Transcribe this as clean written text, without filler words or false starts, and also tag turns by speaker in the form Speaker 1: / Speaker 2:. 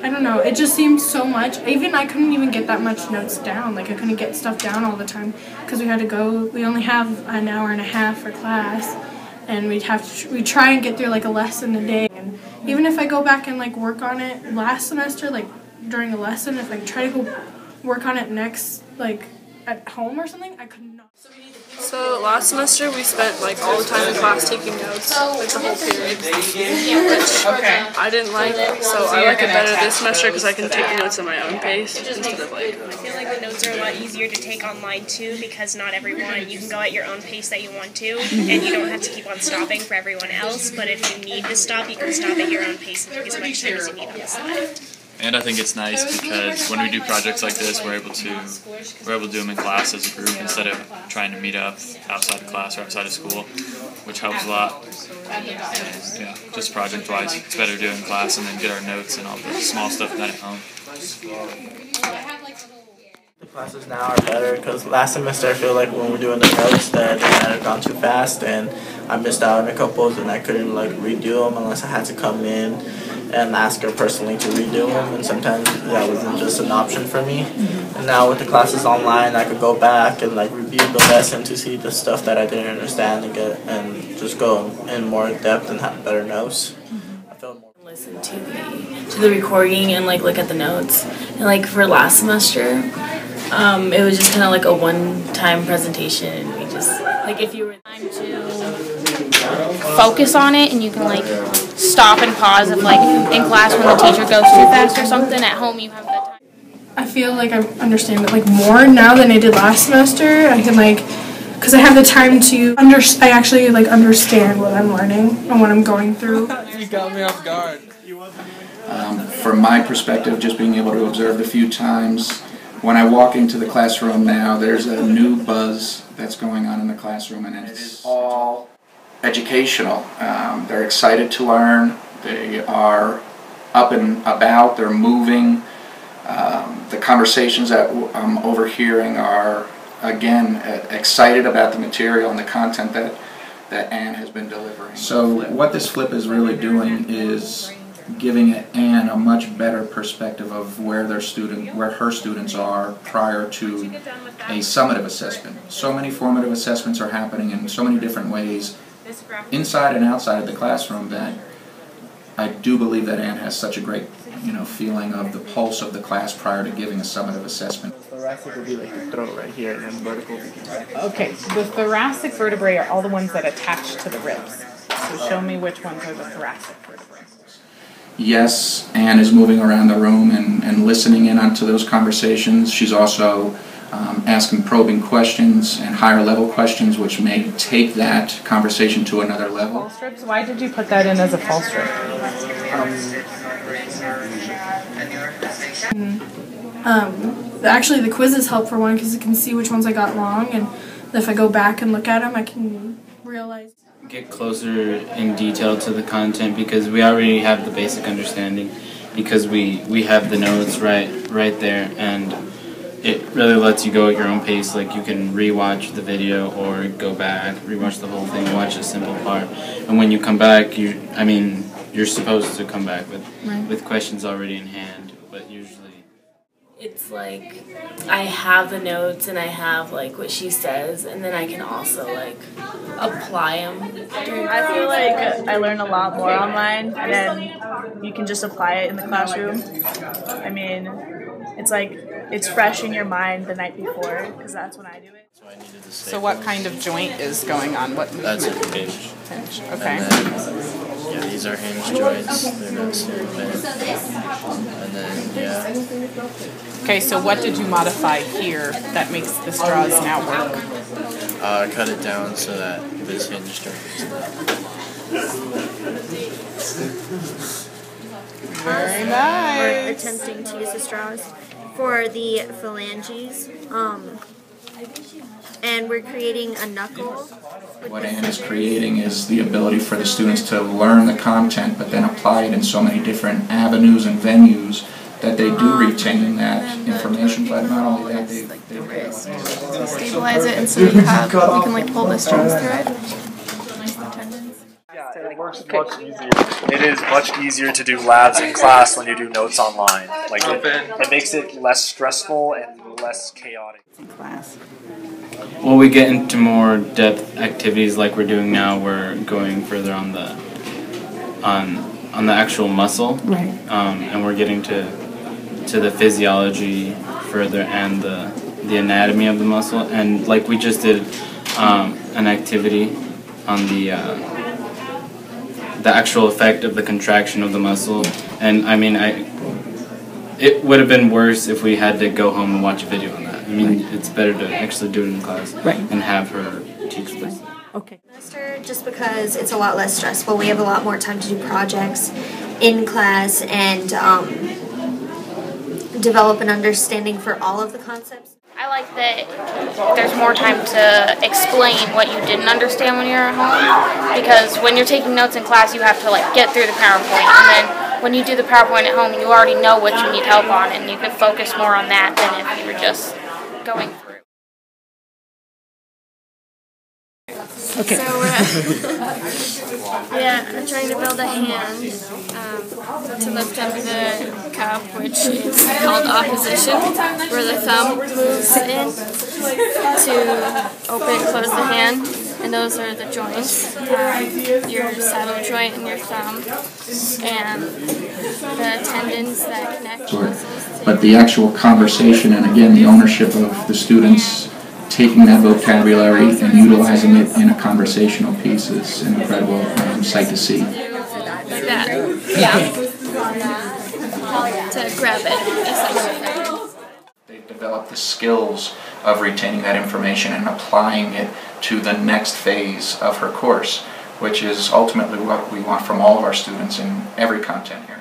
Speaker 1: I don't know, it just seemed so much. Even I couldn't even get that much notes down. Like I couldn't get stuff down all the time because we only have an hour and a half for class, and we try and get through like a lesson a day. And even if I go back and like work on it last semester, like during a lesson, if I try to go work on it next, like at home or something, I could not.
Speaker 2: So last semester we spent like all the time in class taking notes, like the whole period, which I didn't like, so I like it better this semester because I can take notes at my own pace instead of like...
Speaker 3: I feel like the notes are a lot easier to take online too because not everyone, you can go at your own pace that you want to, and you don't have to keep on stopping for everyone else, but if you need to stop, you can stop at your own pace and take as much time as you need on the slide.
Speaker 4: And I think it's nice because when we do projects like this, we're able to do them in class as a group instead of trying to meet up outside of class or outside of school, which helps a lot. Yeah, just project-wise, it's better to do it in class and then get our notes and all the small stuff done at home.
Speaker 5: The classes now are better because last semester I feel like when we're doing the notes that they might have gone too fast and I missed out on a couple and I couldn't like redo them unless I had to come in and ask her personally to redo them, and sometimes that wasn't just an option for me. And now with the classes online, I could go back and like review the lesson to see the stuff that I didn't understand and just go in more depth and have better notes. I feel more.
Speaker 6: Listen to the recording and like look at the notes. And like for last semester, it was just kind of like a one-time presentation. We just like if you were time to
Speaker 7: focus on it, and you can like stop and pause if like in class when the teacher goes too fast or something. At home you have that time.
Speaker 1: I feel like I understand it like more now than I did last semester. I can like, because I have the time to I actually like understand what I'm learning and what I'm going through.
Speaker 8: You got me off guard.
Speaker 9: From my perspective, just being able to observe a few times, when I walk into the classroom now, there's a new buzz that's going on in the classroom, and it's all educational. They're excited to learn. They are up and about. They're moving. The conversations that I'm overhearing are, again, excited about the material and the content that Anne has been delivering. So what this flip is really doing is giving Anne a much better perspective of where her students are prior to a summative assessment. So many formative assessments are happening in so many different ways, inside and outside of the classroom, that I do believe that Anne has such a great, feeling of the pulse of the class prior to giving a summative assessment.
Speaker 5: Thoracic would be like the throat right here, and then vertical would be right.
Speaker 10: Okay, so the thoracic vertebrae are all the ones that attach to the ribs. So show me which ones are the thoracic vertebrae.
Speaker 9: Yes, Anne is moving around the room and listening in onto those conversations. She's also asking probing questions and higher level questions, which may take that conversation to another level.
Speaker 10: Fall strips? Why did you put that in as a fall strip?
Speaker 1: Actually, the quizzes help for one because it can see which ones I got wrong, and if I go back and look at them, I can realize.
Speaker 11: Get closer in detail to the content because we already have the basic understanding because we have the notes right there, and it really lets you go at your own pace. Like you can rewatch the video or go back, rewatch the whole thing, watch a simple part, and when you come back, you're supposed to come back with questions already in hand, but usually
Speaker 6: it's like I have the notes and I have like what she says, and then I can also like apply them.
Speaker 2: I feel like I learn a lot more online than you can just apply it in the classroom. I mean, it's like it's fresh in your mind the night before because that's when I do it.
Speaker 10: So what kind of joint is going on? What
Speaker 11: that's a hinge.
Speaker 10: Hinge. Okay.
Speaker 11: Yeah, these are hinge joints. They're not cement. And then, yeah.
Speaker 10: Okay, so what did you modify here that makes the straws now work?
Speaker 11: Cut it down so that this hinge joint is
Speaker 10: Very nice.
Speaker 12: We're attempting to use the straws for the phalanges, and we're creating a knuckle.
Speaker 9: What Anne is creating is the ability for the students to learn the content but then apply it in so many different avenues and venues that they do retain that information, but not only that, they
Speaker 7: Stabilize it, and so you can like pull the strings through it.
Speaker 8: It is much easier to do labs in class when you do notes online. Like it makes it less stressful and less chaotic.
Speaker 13: In class.
Speaker 11: Well, we get into more depth activities like we're doing now. We're going further on the actual muscle,
Speaker 13: right?
Speaker 11: And we're getting to the physiology further and the anatomy of the muscle. And like we just did an activity on the actual effect of the contraction of the muscle. And I mean, it would have been worse if we had to go home and watch a video on that. I mean, it's better to actually do it in class and have her teach this.
Speaker 13: Okay.
Speaker 12: Just because it's a lot less stressful, we have a lot more time to do projects in class and develop an understanding for all of the concepts.
Speaker 7: I like that there's more time to explain what you didn't understand when you're at home, because when you're taking notes in class you have to like get through the PowerPoint, and then when you do the PowerPoint at home you already know what you need help on and you can focus more on that than if you were just going through.
Speaker 13: Okay.
Speaker 14: So I'm trying to build a hand to lift up the cup, which is called opposition, where the thumb moves in to open and close the hand, and those are the joints, your saddle joint and your thumb, and the tendons that connect muscles.
Speaker 9: But the actual conversation, and again the ownership of the students taking that vocabulary and utilizing it in a conversational piece is an incredible sight to see.
Speaker 14: Like that, yeah. To grab it, essentially.
Speaker 9: They've developed the skills of retaining that information and applying it to the next phase of her course, which is ultimately what we want from all of our students in every content here.